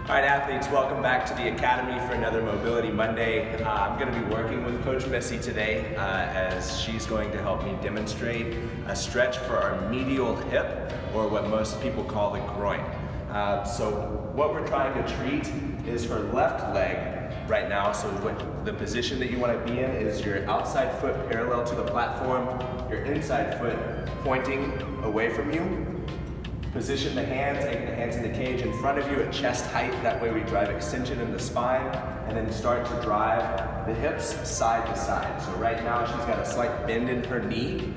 All right, athletes, welcome back to the Academy for another Mobility Monday. I'm going to be working with Coach Missy today as she's going to help me demonstrate a stretch for our medial hip, or what most people call the groin. So what we're trying to treat is her left leg right now. So the position that you want to be in is your outside foot parallel to the platform, your inside foot pointing away from you. Position the hands, take the hands in the cage in front of you at chest height. That way we drive extension in the spine, and then start to drive the hips side to side. So right now she's got a slight bend in her knee.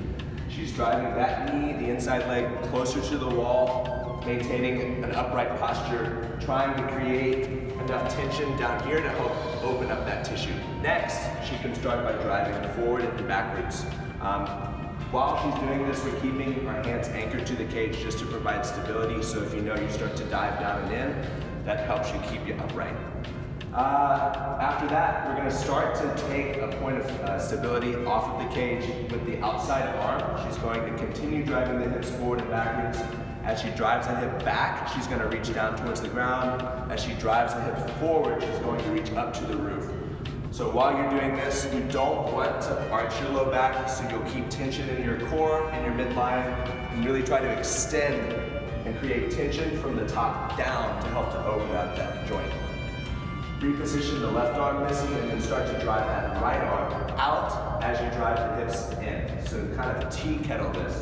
She's driving that knee, the inside leg, closer to the wall, maintaining an upright posture, trying to create enough tension down here to help open up that tissue. Next, she can start by driving forward and backwards. While she's doing this, we're keeping our hands anchored to the cage just to provide stability, so if you know you start to dive down and in, that helps you keep you upright. After that, we're going to start to take a point of stability off of the cage with the outside arm. She's going to continue driving the hips forward and backwards. As she drives the hip back, she's going to reach down towards the ground. As she drives the hips forward, she's going to reach up to the roof. So while you're doing this, you don't want to arch your low back, so you'll keep tension in your core and your midline, and really try to extend and create tension from the top down to help to open up that joint. Reposition the left arm, Missy, and then start to drive that right arm out as you drive the hips in. So kind of tea kettle this.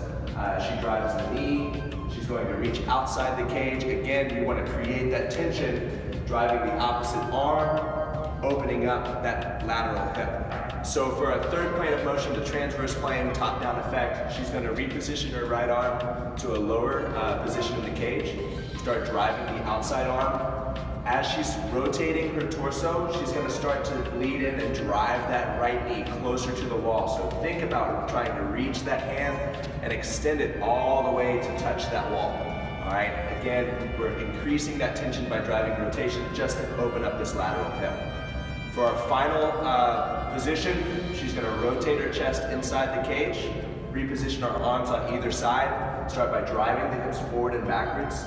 She drives the knee, she's going to reach outside the cage. Again, you want to create that tension, driving the opposite arm, opening up that lateral hip. So for a third plane of motion, the transverse plane, top-down effect, she's going to reposition her right arm to a lower position in the cage, start driving the outside arm. As she's rotating her torso, she's going to start to lead in and drive that right knee closer to the wall. So think about trying to reach that hand and extend it all the way to touch that wall. All right, again, we're increasing that tension by driving rotation just to open up this lateral hip. For our final position, she's going to rotate her chest inside the cage, reposition our arms on either side, start by driving the hips forward and backwards.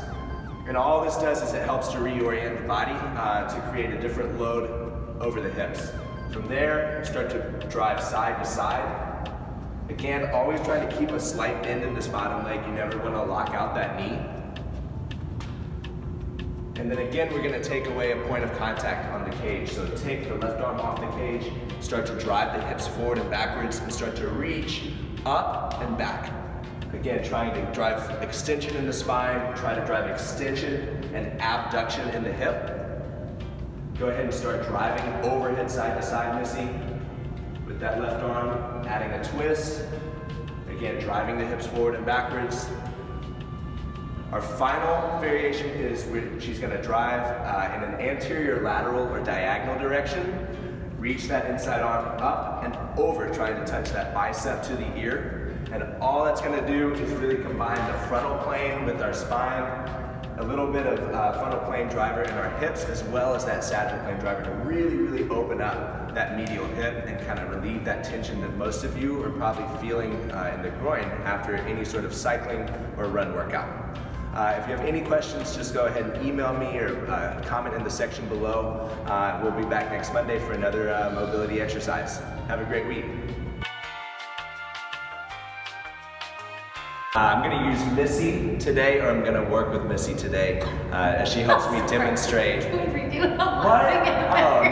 And all this does is it helps to reorient the body to create a different load over the hips. From there, start to drive side to side. Again, always trying to keep a slight bend in this bottom leg. You never want to lock out that knee. And then again, we're going to take away a point of contact on the cage. So take the left arm off the cage, start to drive the hips forward and backwards, and start to reach up and back. Again, trying to drive extension in the spine, try to drive extension and abduction in the hip. Go ahead and start driving overhead side to side, Missy. With that left arm, adding a twist. Again, driving the hips forward and backwards. Our final variation is she's going to drive in an anterior lateral or diagonal direction. Reach that inside arm up and over, trying to touch that bicep to the ear. And all that's going to do is really combine the frontal plane with our spine, a little bit of frontal plane driver in our hips, as well as that sagittal plane driver to really, really open up that medial hip and kind of relieve that tension that most of you are probably feeling in the groin after any sort of cycling or run workout. If you have any questions, just go ahead and email me or comment in the section below. We'll be back next Monday for another mobility exercise. Have a great week. I'm going to use Missy today, or I'm going to work with Missy today as she helps me demonstrate. Can we redo it? I'm What? laughing at the back.